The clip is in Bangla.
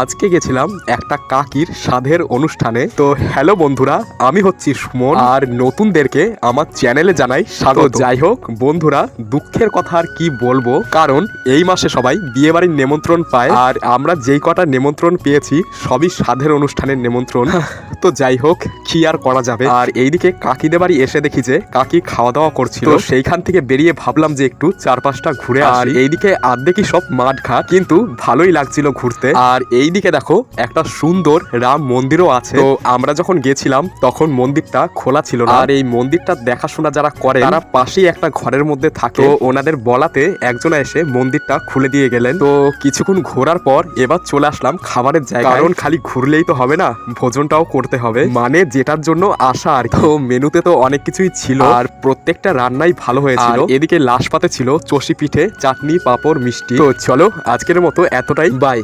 আজকে গেছিলাম একটা কাকির সাধের অনুষ্ঠানে। তো হ্যালো বন্ধুরা, আমি হচ্ছি সুমন আর নতুনদেরকে আমার চ্যানেলে জানাই স্বাগত। যাই হোক বন্ধুরা, দুঃখের কথা আর কি বলবো, কারণ এই মাসে সবাই বিয়ে বাড়ির নিমন্ত্রণ পায় আর আমরা যেই কটা নিমন্ত্রণ পেয়েছি সবই সাধের অনুষ্ঠানের নিমন্ত্রণ। তো যাই হোক, কি আর করা যাবে। আর এইদিকে কাকিদের বাড়ি এসে দেখি যে কাকি খাওয়া দাওয়া করছিল। তো সেইখান থেকে বেরিয়ে ভাবলাম যে একটু 4-5টা ঘুরে আসি। আর এইদিকে আর্ধেকই সব মাঠ ঘাট, কিন্তু ভালোই লাগছিল ঘুরতে। আর এইদিকে দেখো একটা সুন্দর রাম মন্দিরও আছে। তো আমরা যখন গেছিলাম তখন মন্দিরটা খোলা ছিল না। আর এই মন্দিরটা দেখাশোনা যারা করে তারা পাশেই একটা ঘরের মধ্যে থাকে। তো ওনাদের বলাতে একজনা এসে মন্দিরটা খুলে দিয়ে গেলেন। তো কিছুক্ষণ ঘোরার পর এবার চলে আসলাম খাবারের জায়গায়, কারণ খালি ঘুরলেই তো হবে না, ভোজনটাও করতে হবে, মানে যেটার জন্য আসা আর কি। তো মেনুতে তো অনেক কিছুই ছিল আর প্রত্যেকটা রান্নাই ভালো হয়েছিল। এদিকে লাশ পাতে ছিল চষি পিঠে, চাটনি, পাঁপড়, মিষ্টি। তো চলো আজকের মতো এতটাই, বাই।